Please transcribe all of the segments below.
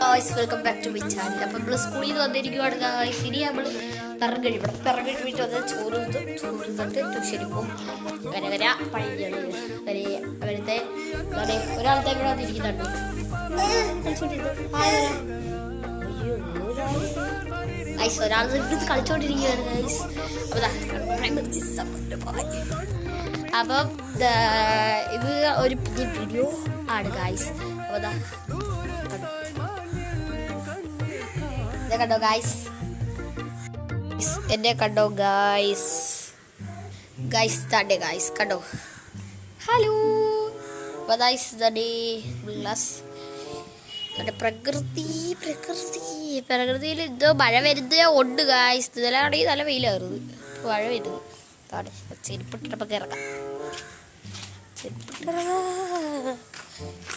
Guys welcome back to my channel. അപ്പം നമ്മൾ സ്കൂളിൽ നിന്ന് വന്നിരിക്കുവാണ് ഗായ്സ്. ഇനി നമ്മൾ പിറകഴിവിട്ട് വന്ന് ചോറ് തൊട്ട് ട്യൂഷനിൽ പോകും. വര പഴയ അവരത്തെ ഒരാളത്തെ ഇവിടെ വന്നിരിക്കുന്നുണ്ട്. ഗൈസ് ഒരാൾ കളിച്ചോണ്ടിരിക്കുകയാണ് ഗൈസ്. അപ്പം ഇത് ഒരു പുതിയ വീഡിയോ ആണ് ഗൈസ്. അപ്പോൾ കണ്ടോ ഗൈസ്, എന്നെ കണ്ടോ ഗൈസ്. തന്നെ ഗൈസ് കണ്ടോ. ഹലോ. അപ്പോൾ ഗൈസ് തന്നെ പ്രകൃതിയിൽ എന്തോ മഴ വരുന്നേ ഉണ്ട് ഗൈസ്. ഇന്നലാണെങ്കിൽ നല്ല വെയിലായിരുന്നു, മഴ വരുന്നത്. ചെരുപ്പിട്ടിട്ടപ്പോൾ ഇറങ്ങാം.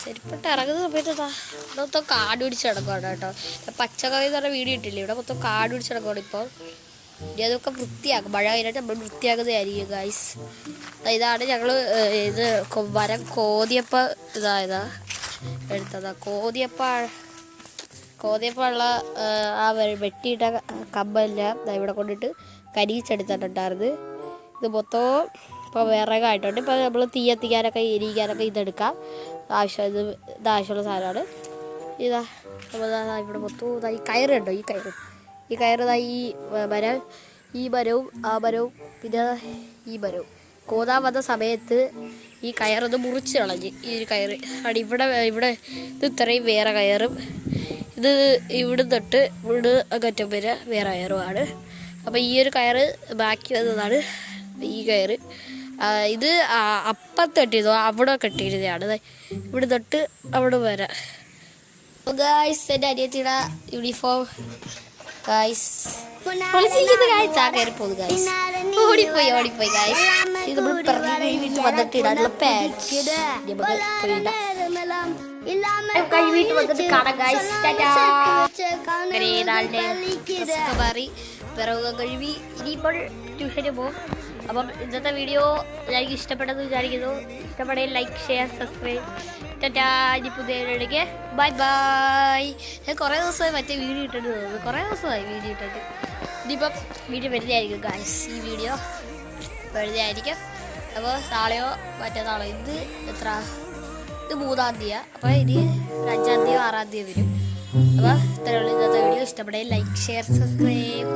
ചെരുപ്പിട്ട് ഇറങ്ങുന്ന സമയത്ത് ഇവിടെ മൊത്തം കാട് പിടിച്ച് കിടക്കുകയാണ് കേട്ടോ. പച്ചക്കറി എന്ന് പറഞ്ഞ വീഡിയോ ഇട്ടില്ലേ, ഇവിടെ മൊത്തം കാട് പിടിച്ച് കിടക്കുകയാണ്. ഇപ്പോൾ ഇനി അതൊക്കെ വൃത്തിയാക്കും. മഴ കഴിഞ്ഞിട്ട് നമ്മൾ വൃത്തിയാക്കുന്നതായിരിക്കും ഗൈസ്. ഇതാണ് ഞങ്ങൾ ഇത് മരം കോതിയപ്പം എടുത്തതാ. കോതിയപ്പമുള്ള ആ വെട്ടിയിട്ട കമ്പെല്ലാം ഇവിടെ കൊണ്ടിട്ട് കരിയിച്ചെടുത്തിട്ടുണ്ടായിരുന്നു. ഇത് മൊത്തവും ഇപ്പോൾ വിറകായിട്ടുണ്ട്. ഇപ്പോൾ നമ്മൾ തീ കത്തിക്കാനൊക്കെ എരിക്കാനൊക്കെ ഇതെടുക്കാം. ആവശ്യമുള്ള സാധനമാണ്. അപ്പോൾ ഇവിടെ മൊത്തം ഈ കയറുണ്ടോ, ഈ കയറ് ഈ മരവും ആ മരവും പിന്നെ ഈ മരവും കോതാൻ വന്ന സമയത്ത് ഈ കയറൊന്ന് മുറിച്ച് കളഞ്ഞ്. ഈ ഒരു കയറ് ആണ് ഇവിടെ ഇത് ഇത്രയും വേറെ കയറും. ഇത് ഇവിടെ തൊട്ട് ഇവിടെ അകറ്റം വരെ വേറെ കയറുമാണ്. അപ്പോൾ ഈ ഒരു കയറ് ബാക്കി വന്നതാണ് ഈ കയറ്. ഇത് അപ്പത്ത് കെട്ടിയതോ അവിടെ കെട്ടിയിരുന്നതാണ്. ഇവിടെ തൊട്ട് അവിടെ വരാം ഗായ്സ്. എൻ്റെ അനിയത്തിയുടെ യൂണിഫോം ഗായ്സ് കയറി പോകും ഗായ്സ്. ഓടിപ്പോയി ഗായ്സ്. ഇത് നമ്മൾ വീട്ടിൽ വന്നിട്ട് ഇടാനുള്ള പാൻറ് കഴിവിട്ട് വന്നിട്ട് കാണാം ഗായ്സ്. മാറി പിറകും കഴുകി ഇനിയിപ്പോൾ ട്യൂഷന് പോകും. അപ്പം ഇന്നത്തെ വീഡിയോ എനിക്ക് ഇഷ്ടപ്പെട്ടെന്ന് വിചാരിക്കുന്നു. ഇഷ്ടപ്പെടുകയും ലൈക്ക്, ഷെയർ, സബ്സ്ക്രൈബ്. ഇനി പുതിയ വീഡിയോയിലേക്ക് ബൈ. ഞാൻ കുറേ ദിവസമായി മറ്റേ വീഡിയോ ഇട്ടിട്ട് തോന്നുന്നു. കുറേ ദിവസമായി വീഡിയോ ഇട്ടിട്ട്. ഇനിയിപ്പം വീഡിയോ വരുന്നതായിരിക്കും ഗായ്സ്. ഈ വീഡിയോ വരുന്നതായിരിക്കും. അപ്പോൾ നാളെയോ മറ്റന്നാളോ ഇത് 3-ാം തീയതി. അപ്പോൾ ഇനി 5-ാം തീയതി 6-ാം തീയതി വരും. അപ്പോൾ ഇത്രയുള്ള ഇന്നത്തെ വീഡിയോ. ഇഷ്ടപ്പെടുകയും ലൈക്ക്, ഷെയർ, സബ്സ്ക്രൈബ്.